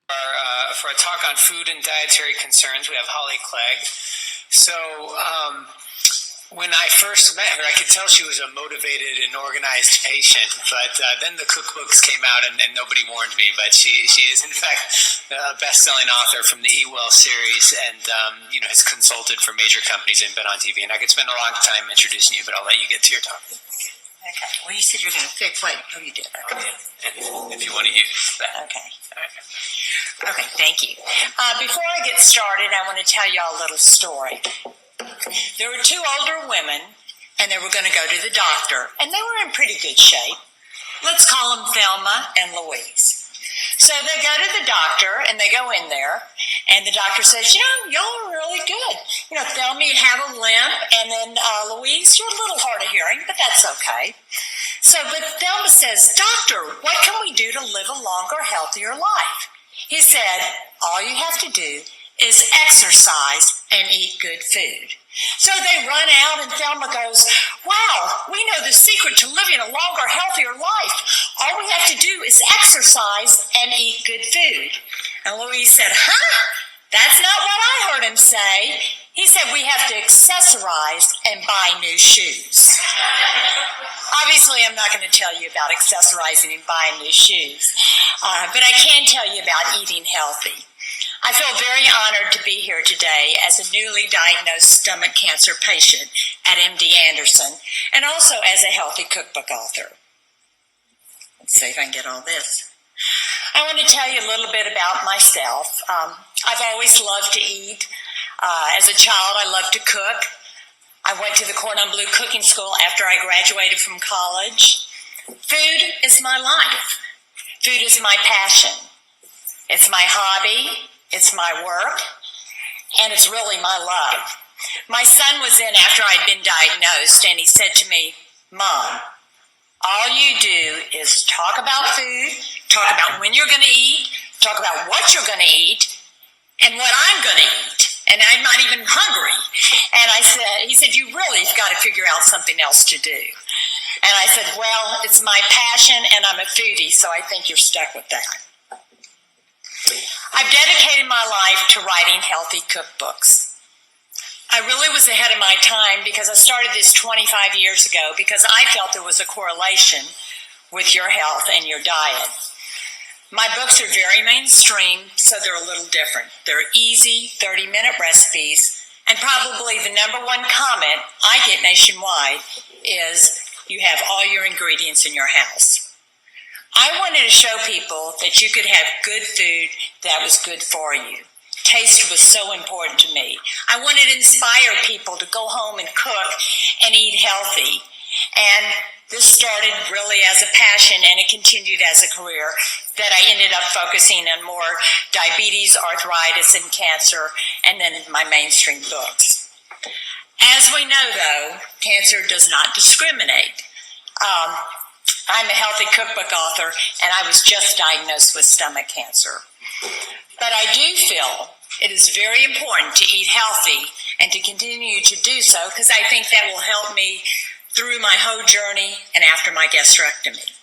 For a talk on food and dietary concerns. We have Holly Clegg. So when I first met her, I could tell she was a motivated and organized patient, but then the cookbooks came out and nobody warned me, but she is in fact a best-selling author from the Eat Well series and has consulted for major companies and been on TV. And I could spend a long time introducing you, but I'll let you get to your talk. Okay. Well, you said you're going to fix what? Oh, you did. Okay. And if you want to use that. Okay. Okay, thank you. Before I get started, I want to tell you all a little story. There were two older women, and they were going to go to the doctor, and they were in pretty good shape. Let's call them Thelma and Louise. So they go to the doctor, and they go in there, and the doctor says, y'all are really good. Thelma, you have a limp, and then Louise, you're a little hard of hearing, but that's okay. But Thelma says, Doctor, what can we do to live a longer, healthier life? He said, all you have to do is exercise and eat good food. So they run out and Thelma goes, wow, we know the secret to living a longer, healthier life. All we have to do is exercise and eat good food. And Louise said, that's not what I heard him say. He said we have to accessorize and buy new shoes. Obviously, I'm not going to tell you about accessorizing and buying new shoes, but I can tell you about eating healthy. I feel very honored to be here today as a newly diagnosed stomach cancer patient at MD Anderson and also as a healthy cookbook author. Let's see if I can get all this. I want to tell you a little bit about myself. I've always loved to eat. As a child, I loved to cook. I went to the Cordon Bleu cooking school after I graduated from college. Food is my life. Food is my passion. It's my hobby. It's my work. And it's really my love. My son was in after I'd been diagnosed, and he said to me, Mom, all you do is talk about food, talk about when you're going to eat, talk about what you're going to eat, and what I'm going to eat. And I'm not even hungry. And he said, you really have got to figure out something else to do. And I said, well, it's my passion and I'm a foodie, so I think you're stuck with that. I've dedicated my life to writing healthy cookbooks. I really was ahead of my time because I started this 25 years ago because I felt there was a correlation with your health and your diet. My books are very mainstream, so they're a little different. They're easy, 30-minute recipes, and probably the number one comment I get nationwide is you have all your ingredients in your house. I wanted to show people that you could have good food that was good for you. Taste was so important to me. I wanted to inspire people to go home and cook and eat healthy. And this started really as a passion, and it continued as a career that I ended up focusing on more diabetes, arthritis, and cancer, and then my mainstream books. As we know, though, cancer does not discriminate. I'm a healthy cookbook author, and I was just diagnosed with stomach cancer. But I do feel it is very important to eat healthy and to continue to do so because I think that will help me through my whole journey and after my gastrectomy.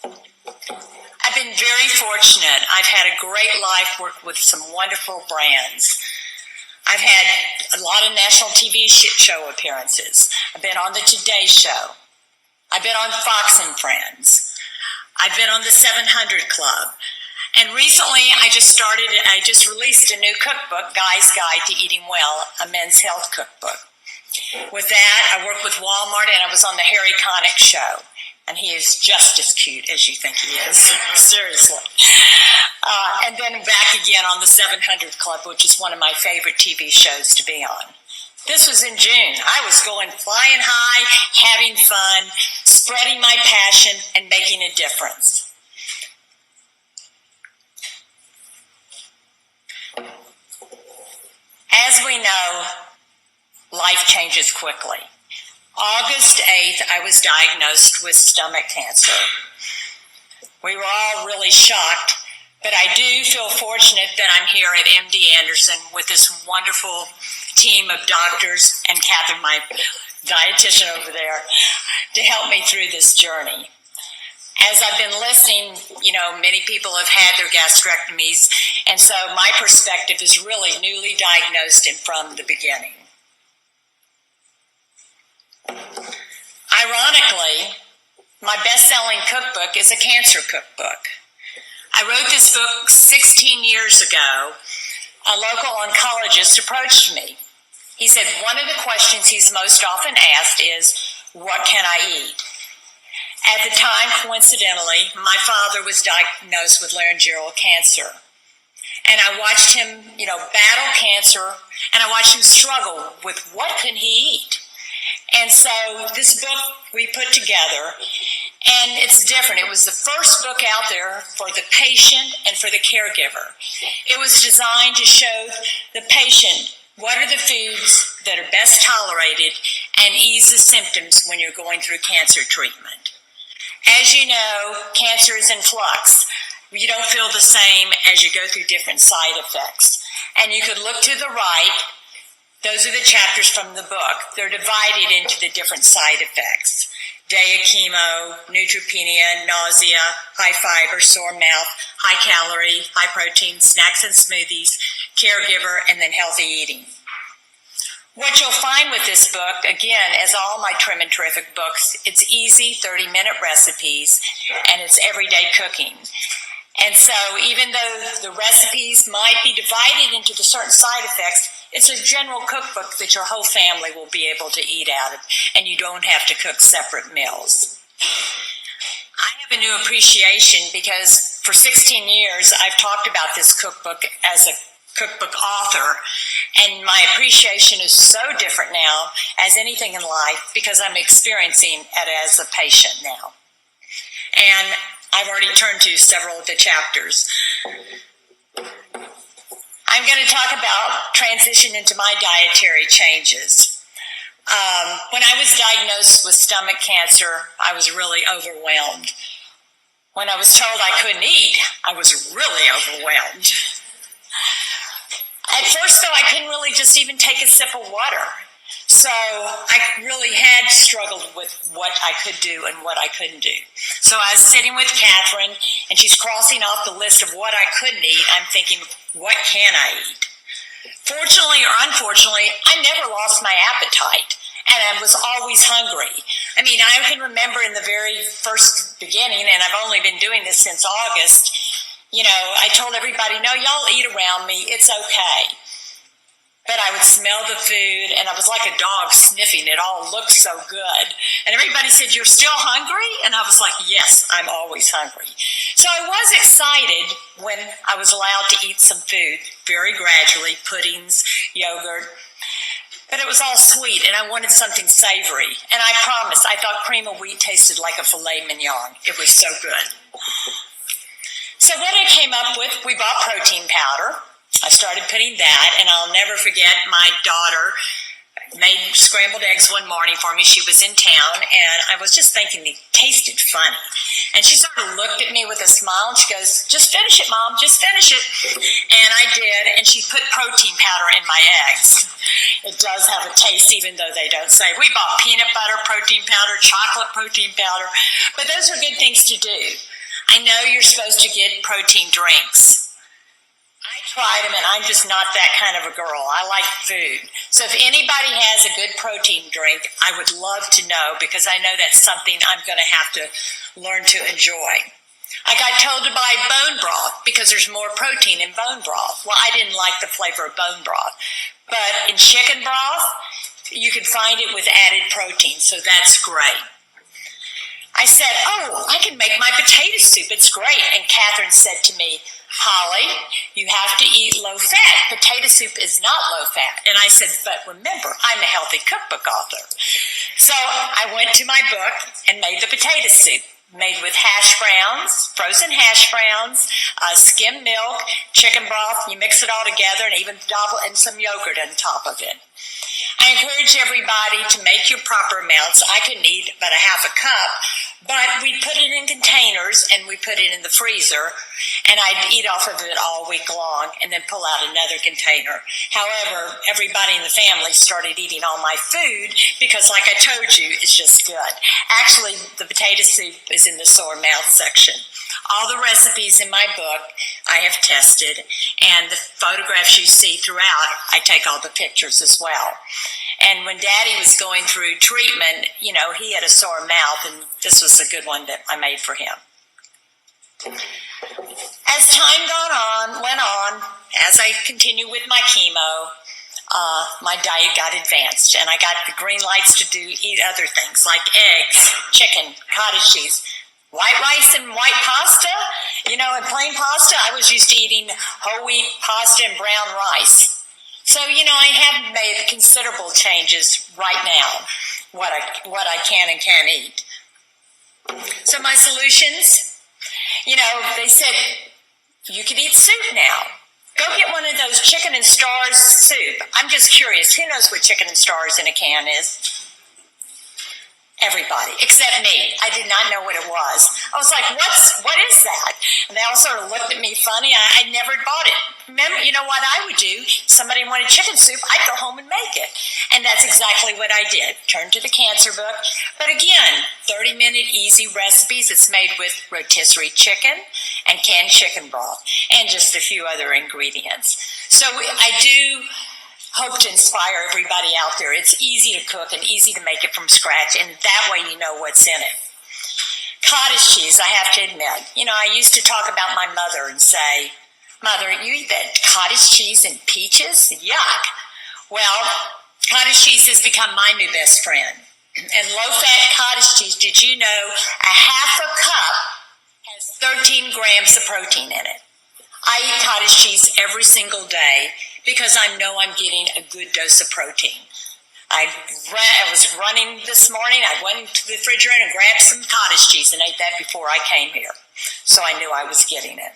I've been very fortunate. I've had a great life, worked with some wonderful brands. I've had a lot of national TV show appearances. I've been on the Today Show. I've been on Fox and Friends. I've been on the 700 Club. And recently I just released a new cookbook, Guy's Guide to Eating Well, a men's health cookbook. With that, I worked with Walmart and I was on the Harry Connick Show. And he is just as cute as you think he is. Seriously. And then back again on the 700 Club, which is one of my favorite TV shows to be on. This was in June. I was going flying high, having fun, spreading my passion, and making a difference. As we know, life changes quickly. August 8th, I was diagnosed with stomach cancer. We were all really shocked, but I do feel fortunate that I'm here at MD Anderson with this wonderful team of doctors and Catherine, my dietitian over there, to help me through this journey. As as I've been listening, many people have had their gastrectomies, and so my perspective is really newly diagnosed and from the beginning. Ironically, my best-selling cookbook is a cancer cookbook. I wrote this book 16 years ago. A local oncologist approached me. He said one of the questions he's most often asked is, what can I eat? At the time, coincidentally, my father was diagnosed with laryngeal cancer. And I watched him, battle cancer, and I watched him struggle with what can he eat. And so this book we put together, and it's different. It was the first book out there for the patient and for the caregiver. It was designed to show the patient what are the foods that are best tolerated and ease the symptoms when you're going through cancer treatment. As you know, cancer is in flux. You don't feel the same as you go through different side effects. And you could look to the right. Those are the chapters from the book. They're divided into the different side effects. Day of chemo, neutropenia, nausea, high fiber, sore mouth, high calorie, high protein, snacks and smoothies, caregiver, and then healthy eating. What you'll find with this book, again, as all my Trim and Terrific books, it's easy 30-minute recipes, and it's everyday cooking. And so even though the recipes might be divided into the certain side effects, it's a general cookbook that your whole family will be able to eat out of, and you don't have to cook separate meals. I have a new appreciation because for 16 years I've talked about this cookbook as a cookbook author, and my appreciation is so different now as anything in life because I'm experiencing it as a patient now. And I've already turned to several of the chapters. I'm going to talk about transition into my dietary changes. When I was diagnosed with stomach cancer, I was really overwhelmed. When I was told I couldn't eat, I was really overwhelmed. At first, though, I couldn't really just even take a sip of water. So I really had struggled with what I could do and what I couldn't do. So I was sitting with Catherine, and she's crossing off the list of what I couldn't eat. I'm thinking, what can I eat? Fortunately or unfortunately, I never lost my appetite, and I was always hungry. I mean, I can remember in the very first beginning, and I've only been doing this since August, I told everybody, no, y'all eat around me, it's okay. But I would smell the food, and I was like a dog sniffing. It all looked so good. And everybody said, you're still hungry? And I was like, yes, I'm always hungry. So I was excited when I was allowed to eat some food, very gradually, puddings, yogurt. But it was all sweet, and I wanted something savory. And I promised, I thought cream of wheat tasted like a filet mignon. It was so good. So what I came up with, we bought protein powder. I started putting that, and I'll never forget my daughter made scrambled eggs one morning for me. She was in town, and I was just thinking they tasted funny. And she sort of looked at me with a smile, and she goes, just finish it, Mom, just finish it. And I did, and she put protein powder in my eggs. It does have a taste, even though they don't say. We bought peanut butter protein powder, chocolate protein powder, but those are good things to do. I know you're supposed to get protein drinks. I tried them, and I'm just not that kind of a girl. I like food. So if anybody has a good protein drink, I would love to know, because I know that's something I'm going to have to learn to enjoy. I got told to buy bone broth because there's more protein in bone broth. Well, I didn't like the flavor of bone broth. But in chicken broth, you can find it with added protein, so that's great. I said, I can make my potato soup. It's great. And Catherine said to me, Holly, you have to eat low fat. Potato soup is not low fat. And I said, but remember, I'm a healthy cookbook author. So I went to my book and made the potato soup, made with hash browns, frozen hash browns, skim milk, chicken broth. You mix it all together and even dabble in some yogurt on top of it. I encourage everybody to make your proper amounts. I couldn't eat but a half a cup, but we put it in containers containers and we put it in the freezer, and I'd eat off of it all week long and then pull out another container. However, everybody in the family started eating all my food because, like I told you, it's just good. Actually, the potato soup is in the sore mouth section. All the recipes in my book I have tested, and the photographs you see throughout, I take all the pictures as well. And when Daddy was going through treatment, you know, he had a sore mouth, and this was a good one that I made for him. As time went on, as I continued with my chemo, my diet got advanced, and I got the green lights to eat other things like eggs, chicken, cottage cheese, white rice and white pasta. You know, and plain pasta, I was used to eating whole wheat pasta and brown rice. So, you know, I have made considerable changes right now, what I can and can't eat. So my solutions, you know, they said, you could eat soup now. Go get one of those chicken and stars soup. I'm just curious, who knows what chicken and stars in a can is? Everybody, except me. I did not know what it was. I was like, what is that? And they all sort of looked at me funny. I never bought it. Remember, you know what I would do? Somebody wanted chicken soup, I'd go home and make it. And that's exactly what I did. Turned to the cancer book. But again, 30-minute easy recipes. It's made with rotisserie chicken and canned chicken broth and just a few other ingredients. So I do hope to inspire everybody out there. It's easy to cook and easy to make it from scratch, and that way you know what's in it. Cottage cheese, I have to admit. You know, I used to talk about my mother and say, Mother, you eat that cottage cheese and peaches? Yuck. Well, cottage cheese has become my new best friend. And low-fat cottage cheese, did you know a half a cup has 13 grams of protein in it? I eat cottage cheese every single day because I know I'm getting a good dose of protein. I was running this morning. I went to the refrigerator and grabbed some cottage cheese and ate that before I came here. So I knew I was getting it.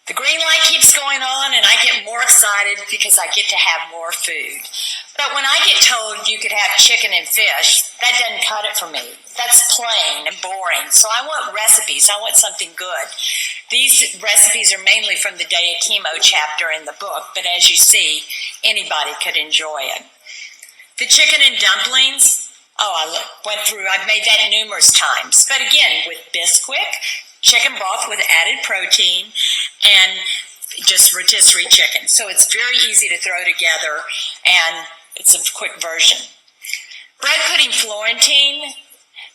The green light keeps going on, and I get more excited because I get to have more food. But when I get told you could have chicken and fish, that doesn't cut it for me. That's plain and boring. So I want recipes. I want something good. These recipes are mainly from the Day of Chemo chapter in the book, but as you see, anybody could enjoy it. The chicken and dumplings, I've made that numerous times. But again, with Bisquick, chicken broth with added protein, and just rotisserie chicken. So it's very easy to throw together, and it's a quick version. Bread pudding Florentine,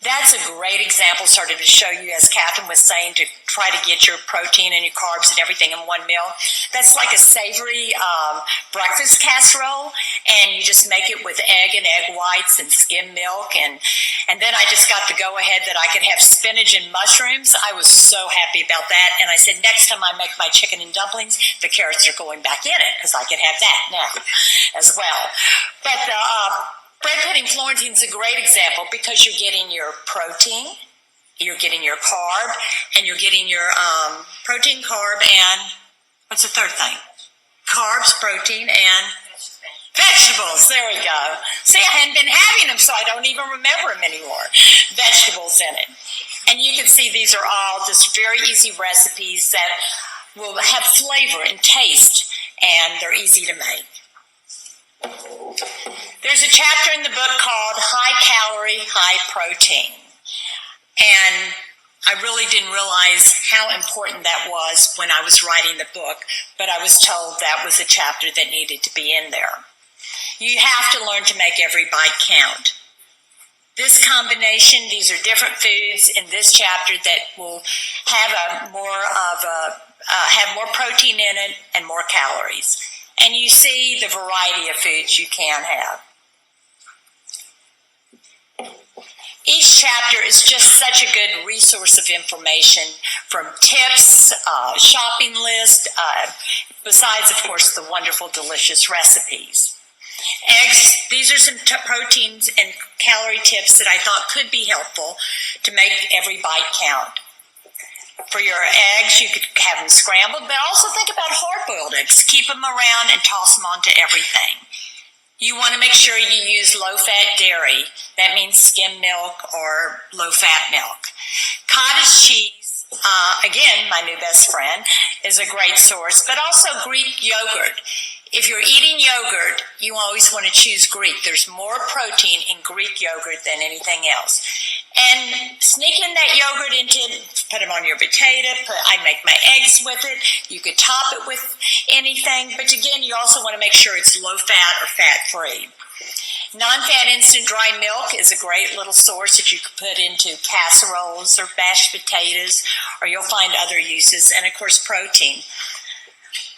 that's a great example sort of to show you, as Catherine was saying, to try to get your protein and your carbs and everything in one meal. That's like a savory breakfast casserole, and you just make it with egg and egg whites and skim milk. And then I just got the go-ahead that I could have spinach and mushrooms. I was so happy about that. And I said, next time I make my chicken and dumplings, the carrots are going back in it because I could have that now as well. But bread pudding Florentine is a great example because you're getting your protein, you're getting your carb, and you're getting your protein, carb, and what's the third thing? Carbs, protein, and vegetables. There we go. See, I hadn't been having them, so I don't even remember them anymore. Vegetables in it. And you can see these are all just very easy recipes that will have flavor and taste, and they're easy to make. There's a chapter in the book called High Calorie, High Protein. And I really didn't realize how important that was when I was writing the book, but I was told that was a chapter that needed to be in there. You have to learn to make every bite count. This combination, these are different foods in this chapter that will have have more protein in it and more calories. And you see the variety of foods you can have. Each chapter is just such a good resource of information, from tips, shopping list, besides, of course, the wonderful, delicious recipes. Eggs, these are some proteins and calorie tips that I thought could be helpful to make every bite count. For your eggs, you could have them scrambled, but also think about hard-boiled eggs. Keep them around and toss them onto everything. You want to make sure you use low-fat dairy. That means skim milk or low-fat milk. Cottage cheese, again, my new best friend, is a great source, but also Greek yogurt. If you're eating yogurt, you always want to choose Greek. There's more protein in Greek yogurt than anything else. And sneak in that yogurt put them on your potato. I make my eggs with it. You could top it with anything. But again, you also want to make sure it's low fat or fat free. Non-fat instant dry milk is a great little source that you could put into casseroles or mashed potatoes, or you'll find other uses. And of course, protein.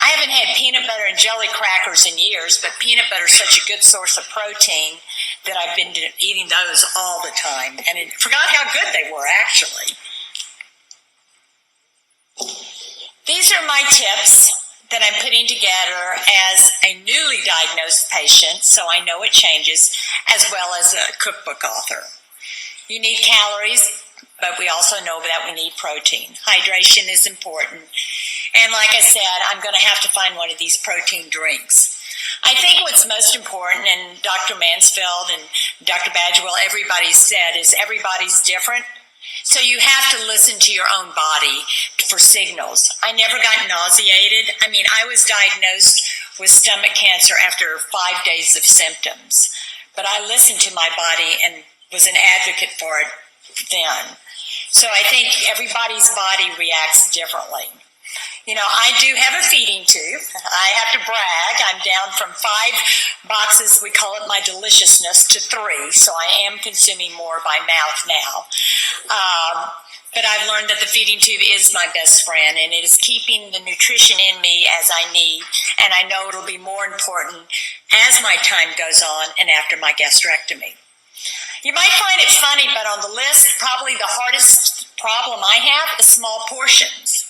I haven't had peanut butter and jelly crackers in years, but peanut butter is such a good source of protein that I've been eating those all the time. And I forgot how good they were, actually. These are my tips that I'm putting together as a newly diagnosed patient, so I know it changes, as well as a cookbook author. You need calories, but we also know that we need protein. Hydration is important. And like I said, I'm going to have to find one of these protein drinks. I think what's most important, and Dr. Mansfield and Dr. Badgewell, everybody said, is everybody's different. So you have to listen to your own body for signals. I never got nauseated. I mean, I was diagnosed with stomach cancer after 5 days of symptoms. But I listened to my body and was an advocate for it then. So I think everybody's body reacts differently. You know, I do have a feeding tube. I have to brag. I'm down from 5 boxes, we call it my deliciousness, to 3. So I am consuming more by mouth now. But I've learned that the feeding tube is my best friend, and it is keeping the nutrition in me as I need. And I know it'll be more important as my time goes on and after my gastrectomy. You might find it funny, but on the list, probably the hardest problem I have is small portions.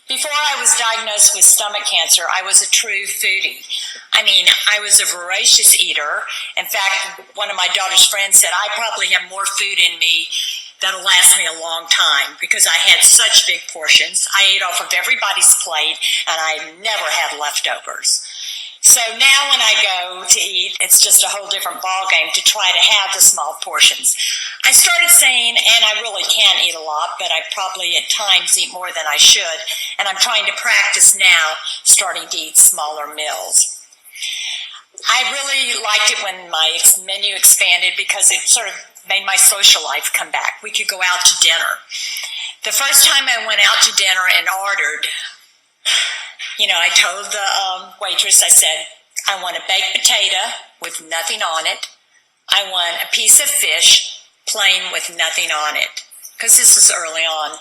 Before I was diagnosed with stomach cancer, I was a true foodie. I mean, I was a voracious eater. In fact, one of my daughter's friends said, I probably have more food in me that'll last me a long time because I had such big portions. I ate off of everybody's plate, and I never had leftovers. So now when I go to eat, it's just a whole different ballgame to try to have the small portions. I started saying, and I really can eat a lot, but I probably at times eat more than I should, and I'm trying to practice now, starting to eat smaller meals. I really liked it when my menu expanded because it sort of made my social life come back. We could go out to dinner. The first time I went out to dinner and ordered, I told the waitress, I said, I want a baked potato with nothing on it. I want a piece of fish, plain with nothing on it. Because this was early on.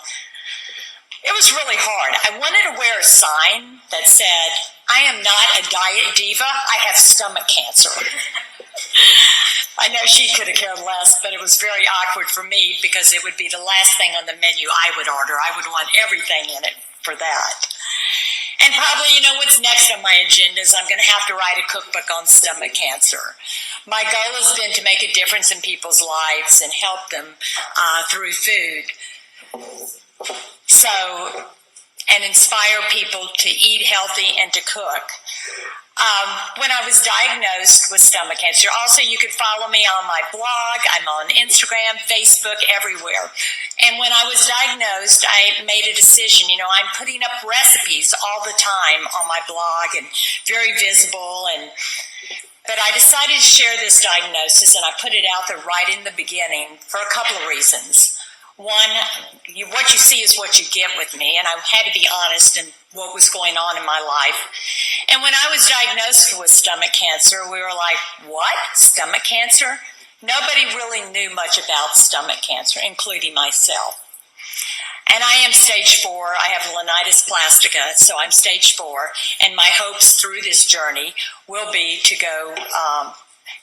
It was really hard. I wanted to wear a sign that said, I am not a diet diva, I have stomach cancer. I know she could have cared less, but it was very awkward for me because it would be the last thing on the menu I would order. I would want everything in it for that. And probably, what's next on my agenda is I'm going to have to write a cookbook on stomach cancer. My goal has been to make a difference in people's lives and help them through food. And inspire people to eat healthy and to cook. When I was diagnosed with stomach cancer, also you could follow me on my blog. I'm on Instagram, Facebook, everywhere. And when I was diagnosed, I made a decision. I'm putting up recipes all the time on my blog and very visible. But I decided to share this diagnosis, and I put it out there right in the beginning for a couple of reasons. One, what you see is what you get with me, and I had to be honest in what was going on in my life. And when I was diagnosed with stomach cancer, we were like, what? Stomach cancer? Nobody really knew much about stomach cancer, including myself. And I am stage 4. I have linitis plastica, so I'm stage 4. And my hopes through this journey will be to go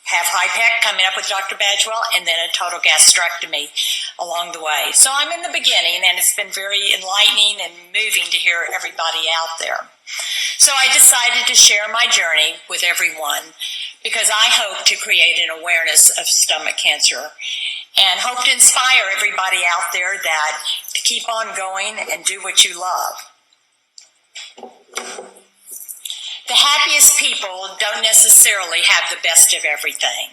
have HIPEC coming up with Dr. Badgewell, and then a total gastrectomy along the way. So I'm in the beginning, and it's been very enlightening and moving to hear everybody out there. So I decided to share my journey with everyone because I hope to create an awareness of stomach cancer and hope to inspire everybody out there that to keep on going and do what you love. The happiest people don't necessarily have the best of everything.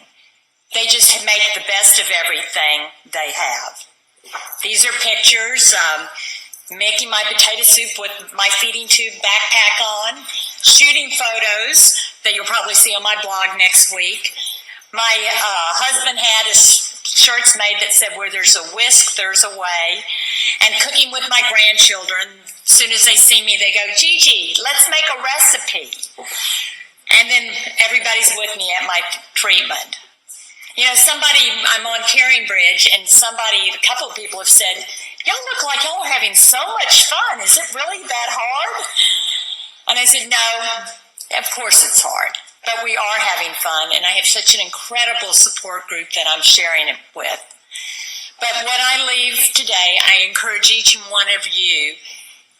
They just make the best of everything they have. These are pictures, making my potato soup with my feeding tube backpack on, shooting photos that you'll probably see on my blog next week. My husband had shirts made that said, "Where there's a whisk, there's a way," and cooking with my grandchildren. As soon as they see me, they go, "Gigi, let's make a recipe." And then everybody's with me at my treatment. You know, I'm on Caring Bridge, and a couple of people have said, "Y'all look like y'all are having so much fun. Is it really that hard?" And I said, "No, of course it's hard, but we are having fun, and I have such an incredible support group that I'm sharing it with." But when I leave today, I encourage each and one of you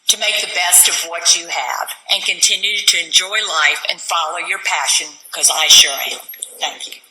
to make the best of what you have and continue to enjoy life and follow your passion, because I sure am. Thank you.